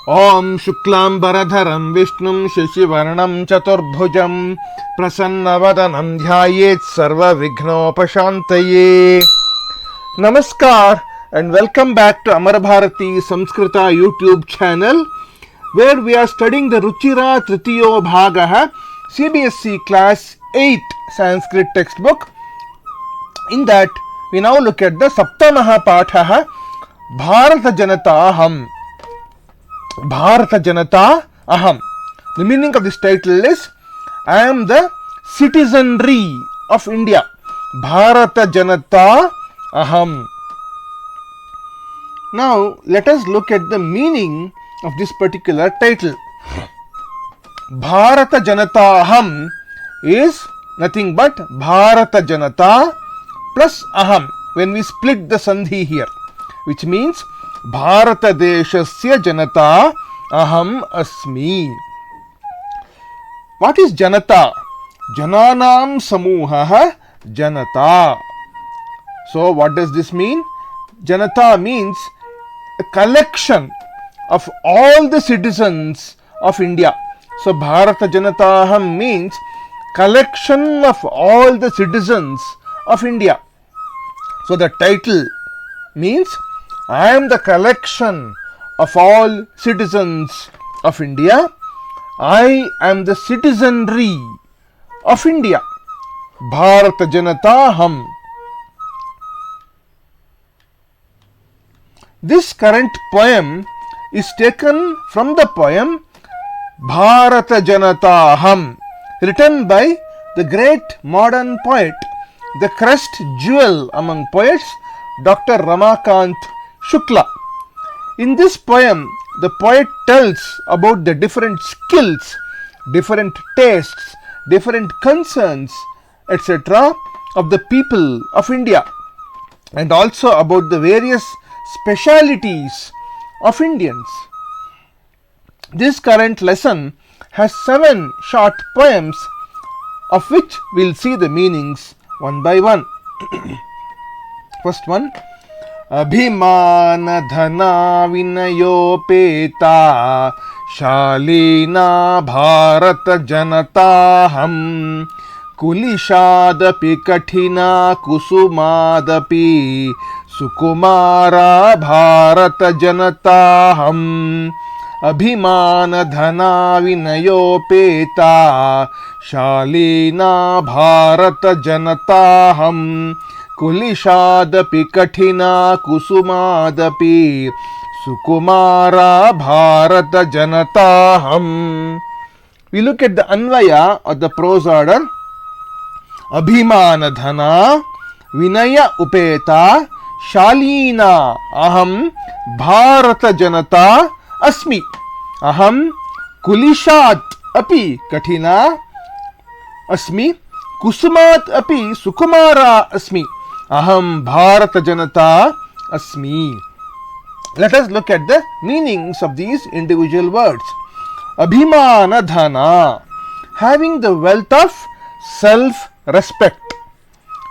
Om Shuklam Bharadharam Vishnum Shashivarnam Chaturbhujam Prasannavadanam Dhyayet Sarva Vignopashantaye. Namaskar and welcome back to Amar Bharati Samskrita YouTube channel, where we are studying the Ruchira Tritiyo Bhagaha CBSE class 8 Sanskrit textbook. In that we now look at the Saptamaha Pathaha Bharatajanataham. Bharatajanataaham. The meaning of this title is I am the citizenry of India. Bharatajanataaham. Now let us look at the meaning of this particular title. Bharatajanataaham is nothing but Bharatajanata plus aham when we split the sandhi here, which means Bharatadeshasya Janata Aham Asmi. What is Janata? Jananam Samuhaha Janata. So what does this mean? Janata means a collection of all the citizens of India. So Bharatajanataaham means collection of all the citizens of India. So the title means I am the collection of all citizens of India. I am the citizenry of India. Bharatajanataaham. This current poem is taken from the poem Bharatajanataaham, written by the great modern poet, the crest jewel among poets, Dr. Ramakant Shukla. In this poem, the poet tells about the different skills, different tastes, different concerns, etc. of the people of India, and also about the various specialities of Indians. This current lesson has 7 short poems, of which we will see the meanings one by one. First one. Abhimana dhana vinayopeta shalina Bharatajanataaham kulishadapi kathina kusumadapi sukumara Bharatajanataaham. Abhimana dhana vinayopeta shalina Bharatajanataaham kulishadapi kathina kusumadapi sukumara Bharatajanataaham. We look at the Anvaya or the prose order. Abhimana dhana vinaya upeta shalina aham Bharatajanata asmi. Aham kulishat api kathina asmi kusumat api sukumara asmi. Aham Bharatajanata asmi. Let us look at the meanings of these individual words. Abhimana dhana, having the wealth of self-respect.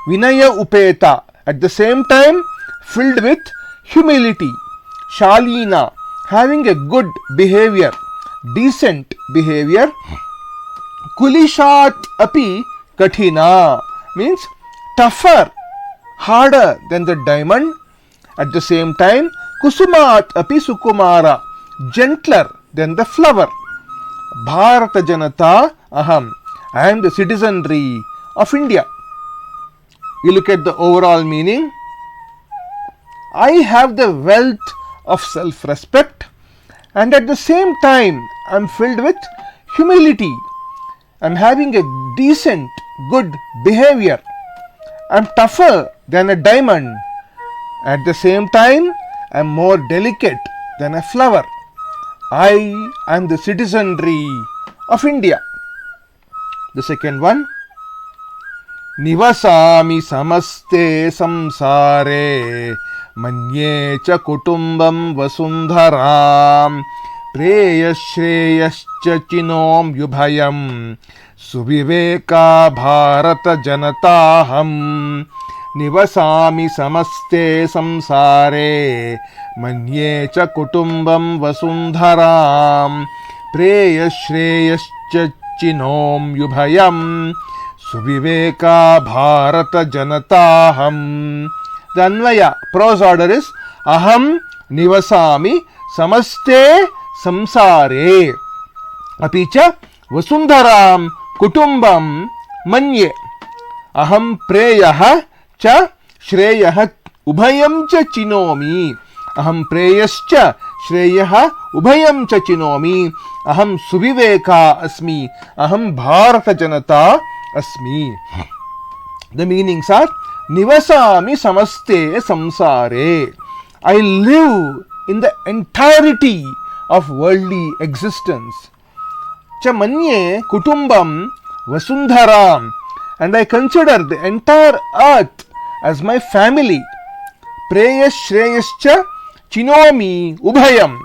Vinaya upeta, at the same time filled with humility. Shalina, having a good behavior, decent behavior. Kulishat api kathina, means tougher, harder than the diamond. At the same time, kusumat api sukumara, gentler than the flower. Bharatajanata aham, I am the citizenry of India. We look at the overall meaning. I have the wealth of self-respect, and at the same time I am filled with humility. I am having a decent, good behavior. I am tougher than a diamond. At the same time, I am more delicate than a flower. I am the citizenry of India. The second one. Nivasami samaste samsare manye cha kutumbam vasundharam preyashreyascha chinom yubhayam suviveka Bharatajanataaham nivasami samaste samsare manye cha kutumbam vasundharam preyashreyascha chinom yubhayam subhiveka Bharatajanataaham. The Anvaya prose order is Aham nivasami samaste samsare api cha vasundharam kutumbam manye aham preyah cha shreyah ubhayam cha chinomi aham preyascha shreyah ubhayam cha chinomi aham subhiveka asmi aham Bharatajanata asmi. The meanings are nivasami samaste samsare. I live in the entirety of worldly existence. Cha manye kutumbam vasundharam, and I consider the entire earth as my family. Preyas shreyascha chinomi ubhayam.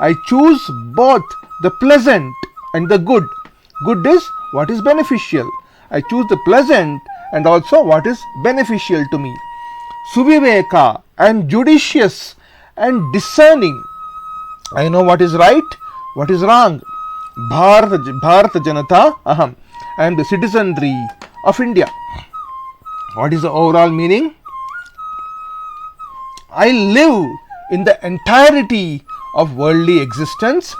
I choose both the pleasant and the good. Good is what is beneficial. I choose the pleasant and also what is beneficial to me. Subhiveka, I am judicious and discerning. I know what is right, what is wrong. Bharatajanataaham, I am the citizenry of India. What is the overall meaning? I live in the entirety of worldly existence.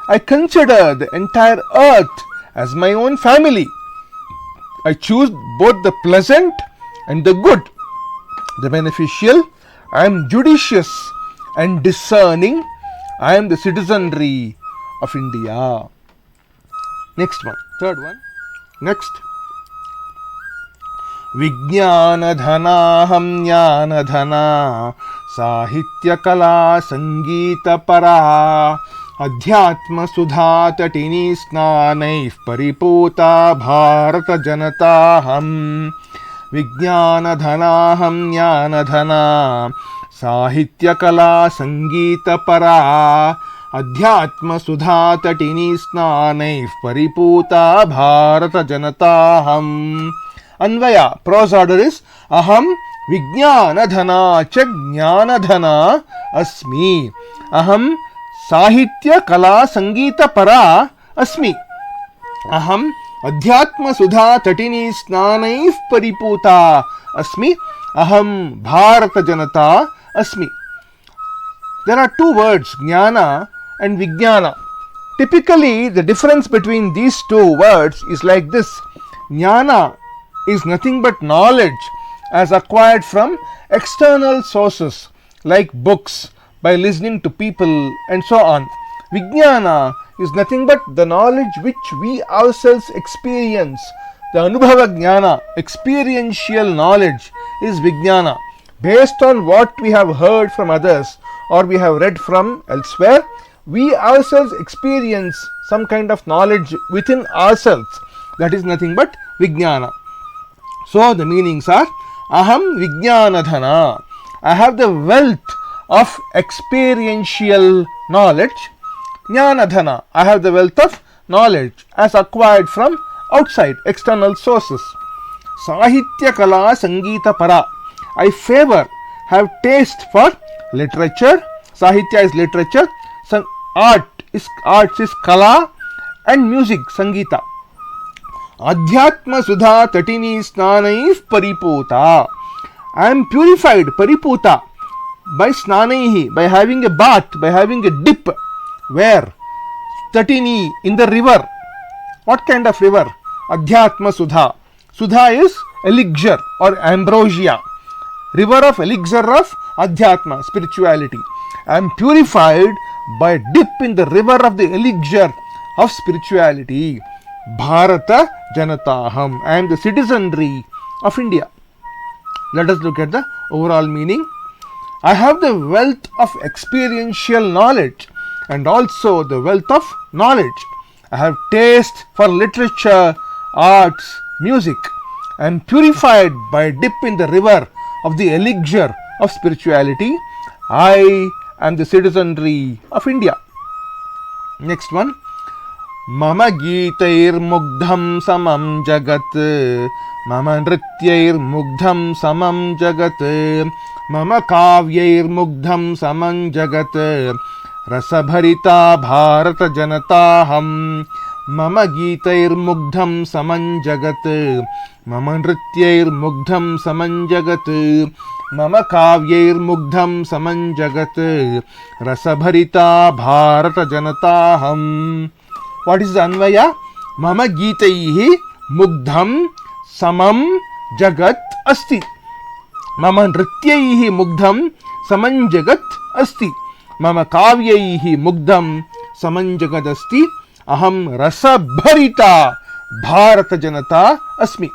I consider the entire earth as my own family. I choose both the pleasant and the good, the beneficial. I am judicious and discerning. I am the citizenry of India. Next one, third one. Next. Vijnanadhanaham jnanadhana sahitya kala sangeeta para adhyatma sudha tatini snanaih pariputa Bharatajanataaham. Vijnanadhanaham jnanadhana sahitya kala sangeeta para adhyatma sudha tatini snanaih pariputa Bharatajanataaham. Anvaya prose order is Aham Vijnanadhana cha Jnanadhana asmi. Aham Sahitya Kala Sangeeta Para asmi. Aham Adhyatma Sudha Tatini Snanaih Pariputa asmi. Aham Bharatajanata asmi. There are two words, Jnana and Vijnana. Typically, the difference between these two words is like this. Jnana is nothing but knowledge as acquired from external sources like books, by listening to people and so on. Vijnana is nothing but the knowledge which we ourselves experience. The Anubhava Jnana, experiential knowledge, is Vijnana. Based on what we have heard from others or we have read from elsewhere, we ourselves experience some kind of knowledge within ourselves. That is nothing but Vijnana. So the meanings are Aham Vijnanadhana. I have the wealth of experiential knowledge. Jnanadhana. I have the wealth of knowledge as acquired from outside, external sources. Sahitya Kala Sangeeta Para. I favor, have taste for literature. Sahitya is literature. Arts is Kala, and music, Sangeeta. Adhyatma Sudha Tatini Snanaih Pariputa. I am purified, Pariputa, by Snanaihi, by having a bath, by having a dip. Where? Tatini, in the river. What kind of river? Adhyatma Sudha. Sudha is elixir or ambrosia. River of elixir of Adhyatma, spirituality. I am purified by dip in the river of the elixir of spirituality. Bharatajanataaham. I am the citizenry of India. Let us look at the overall meaning. I have the wealth of experiential knowledge and also the wealth of knowledge. I have taste for literature, arts, music. I am purified by dip in the river of the elixir of spirituality. I am the citizenry of India. Next one. मम गीतैर्मुग्धं समं जगत् मम नृत्यैर्मुग्धं समं जगत् मम काव्यैर्मुग्धं समं जगत् रसभरिता भारतजनताहं मम गीतैर्मुग्धं समं जगत् मम नृत्यैर्मुग्धं समं जगत् मम काव्यैर्मुग्धं समं जगत् रसभरिता भारतजनताहं. What is the Anvaya? Mama Geetaihi Mugdham Samam Jagat Asti. Mama Nrityaihi Mugdham Saman Jagat Asti. Mama Kavyaihi Mugdham Saman Jagat Asti. Aham Rasa Bharita Bharatajanata Asmi.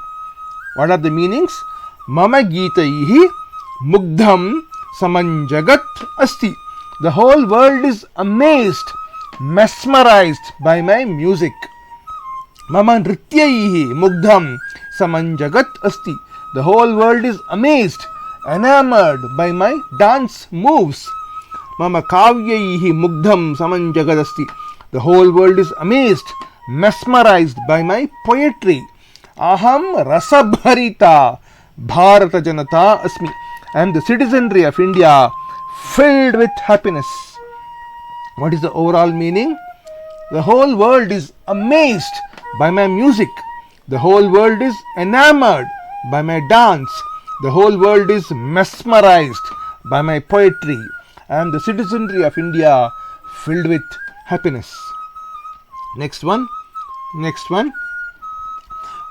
What are the meanings? Mama Geetaihi Mugdham Saman Jagat Asti. The whole world is amazed, mesmerized by my music. Mama nrityaihi mugdham samam jagat asti. The whole world is amazed, enamored by my dance moves. Mama kavyaihi mugdham samam jagat asti. The whole world is amazed, mesmerized by my poetry. Aham rasabharita Bharatajanata asmi. I am the citizenry of India filled with happiness. What is the overall meaning? The whole world is amazed by my music. The whole world is enamored by my dance. The whole world is mesmerized by my poetry. I am the citizenry of India filled with happiness. Next one.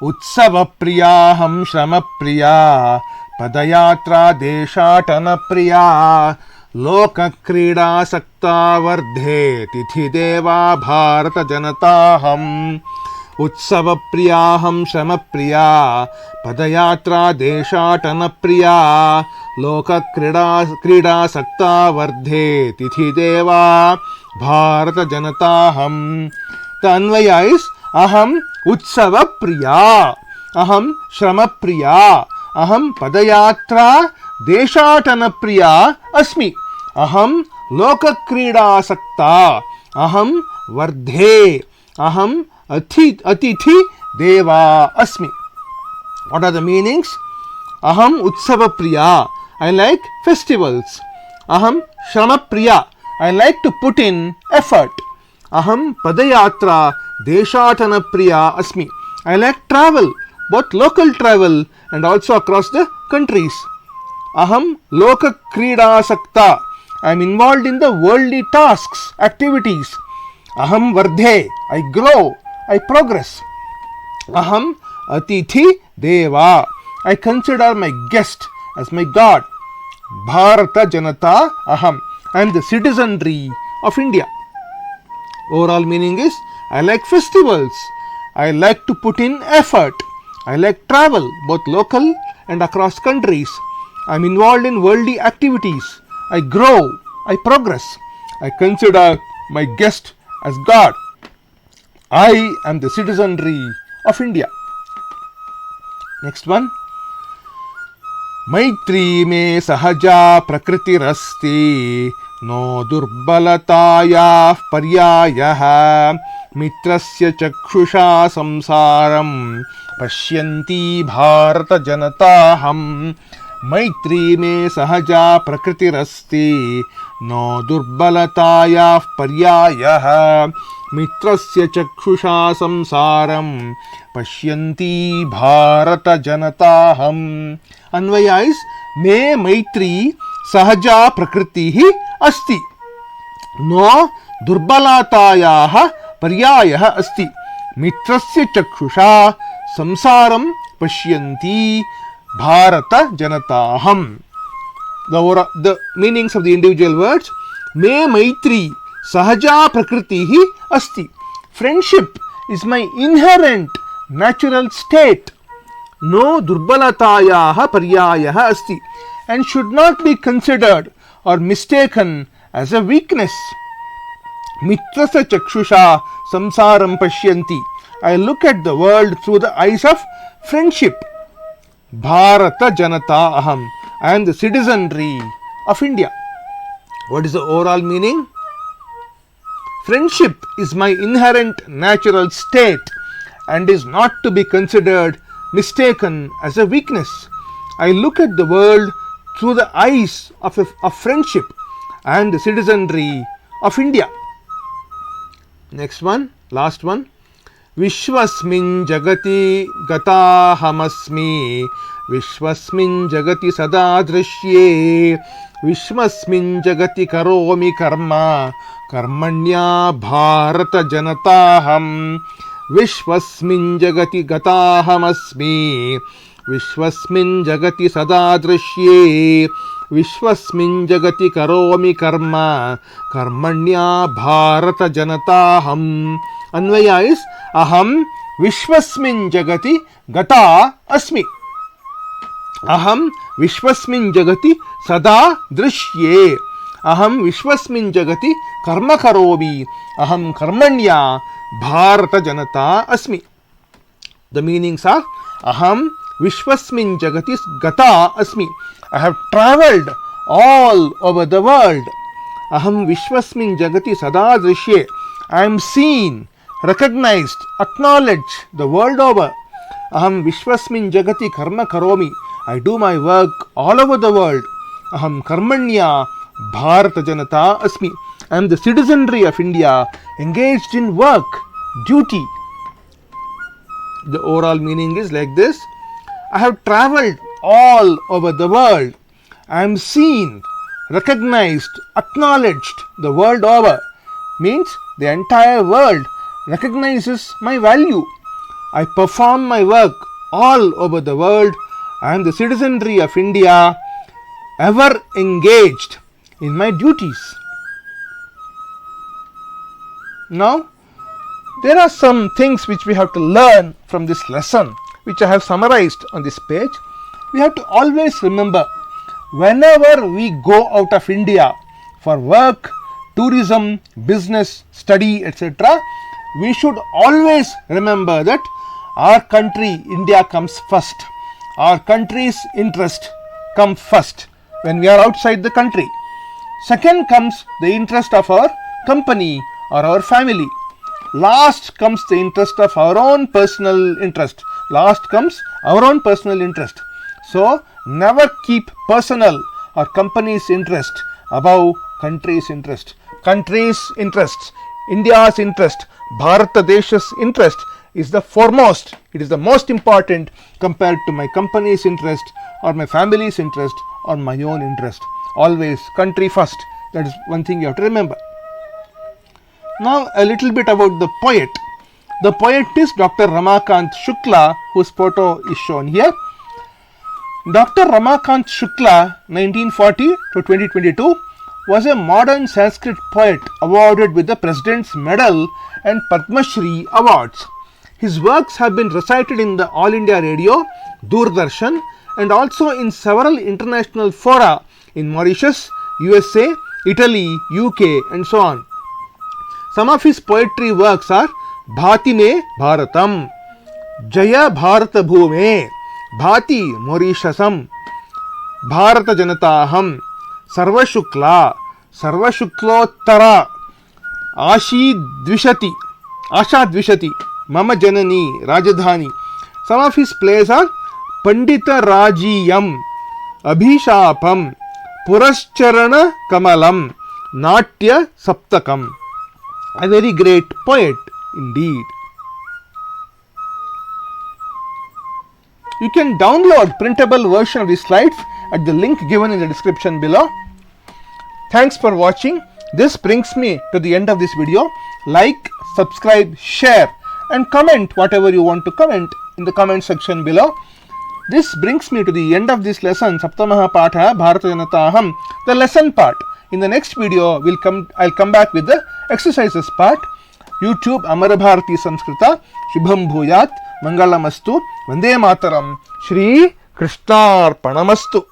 Utsava priyaham shrama priya padayatra deshatana priya loka krida sakta vardhe tithi deva Bharatajanataaham. Utsava priyaham shrama priya padayatra deshatana priya loka krida sakta vardhe tithi deva Bharatajanataaham. The Anvaya is Aham Utsava priya, Aham Shrama priya, Aham Padayatra Deshatana priya Asmi, Aham Lokakrida Sakta, Aham Vardhe, Aham Atithi Deva Asmi. What are the meanings? Aham Utsava priya, I like festivals. Aham Shrama priya, I like to put in effort. Aham Padayatra Deshatana priya Asmi, I like travel, both local travel and also across the countries. Aham Loka Krida Sakta, I am involved in the worldly tasks, activities. Aham Vardhe, I grow, I progress. Aham Atithi Deva, I consider my guest as my God. Bharatajanataaham, I am the citizenry of India. Overall meaning is, I like festivals, I like to put in effort, I like travel, both local and across countries. I am involved in worldly activities, I grow, I progress, I consider my guest as God. I am the citizenry of India. Next one. Maitri me sahaja prakritirasti no durbalataya paryayaha mitrasya chakshusha samsaram pashyanti Bharatajanataaham. Maitri me sahaja prakritirasti no durbalataya paryayaha mitrasya chakshusha samsaram pashyanti Bharatajanataaham. Anvaya is me maitri sahaja prakritihi asti no durbalatayaha paryayaha asti mitrasya chakshusha samsaram pashyanti Bharatajanataaham. The meanings of the individual words. Me maitri sahaja prakritihi asti. Friendship is my inherent natural state. No durbalatayaha paryayaha asti, and should not be considered or mistaken as a weakness. Mitrasa chakshusha samsaram pashyanti, I look at the world through the eyes of friendship. Bharatajanataaham, I am the citizenry of India. What is the overall meaning? Friendship is my inherent natural state and is not to be considered mistaken as a weakness. I look at the world through the eyes of friendship and the citizenry of India. Next one, last one. Vishwasmin jagati gatahamasmi Vishwasmin jagati sada drisye Vishwasmin jagati karomi karma Karmanya Bharatajanataaham Vishwasmin jagati gatahamasmi Vishwasmin jagati sada drisye Vishwasmin jagati karomi karma Karmanya Bharatajanataaham. Anvaya is Aham Vishwasmin jagati gata asmi. Aham Vishwasmin jagati sada drishye. Aham Vishwasmin jagati karma karomi. Aham karmanya Bharatajanata asmi. The meanings are Aham Vishwasmin jagati gata asmi. I have travelled all over the world. Aham Vishwasmin jagati sada drishye. I am seen, recognized, acknowledged the world over. Aham Vishwasmin jagati karma karomi. I do my work all over the world. Aham karmanya Bharatajanata asmi. I am the citizenry of India engaged in work, duty. The overall meaning is like this. I have travelled all over the world. I am seen, recognized, acknowledged the world over. Means the entire world recognizes my value. I perform my work all over the world. I am the citizenry of India, ever engaged in my duties. Now, there are some things which we have to learn from this lesson, which I have summarized on this page. We have to always remember, whenever we go out of India for work, tourism, business, study, etc., we should always remember that our country, India, comes first. Our country's interest comes first when we are outside the country. Second comes the interest of our company or our family. Last comes the interest of our own personal interest. Last comes our own personal interest. So, never keep personal or company's interest above country's interest. Country's interests, India's interest, Bharata Desha's interest is the foremost. It is the most important compared to my company's interest or my family's interest or my own interest. Always country first. That is one thing you have to remember. Now a little bit about the poet. The poet is Dr. Ramakant Shukla, whose photo is shown here. Dr. Ramakant Shukla, 1940 to 2022, was a modern Sanskrit poet awarded with the President's Medal and Padma Shri awards. His works have been recited in the All India Radio, Doordarshan, and also in several international fora in Mauritius, USA, Italy, UK, and so on. Some of his poetry works are Bhati Me Bharatam, Jaya Bharata Bhume, Bhati Mauritiusam, Bharatajanataaham, Sarvashukla, Sarvashuklottara, Asha Dvishati, Mama Janani, Rajadhani. Some of his plays are Pandita Rajiyam, Abhishapam, Purascharana Kamalam, Natya Saptakam. A very great poet indeed. You can download printable version of these slides at the link given in the description below. Thanks for watching. This brings me to the end of this video. Like, subscribe, share and comment whatever you want to comment in the comment section below. This brings me to the end of this lesson, Saptamaha Patha Bharatajanataaham, the lesson part. In the next video, I'll come back with the exercises part. YouTube Amara Bharati Samskrita, Shubham Bhuyat, Mangalamastu, Vande Mataram, Shri Krishnarpanamastu.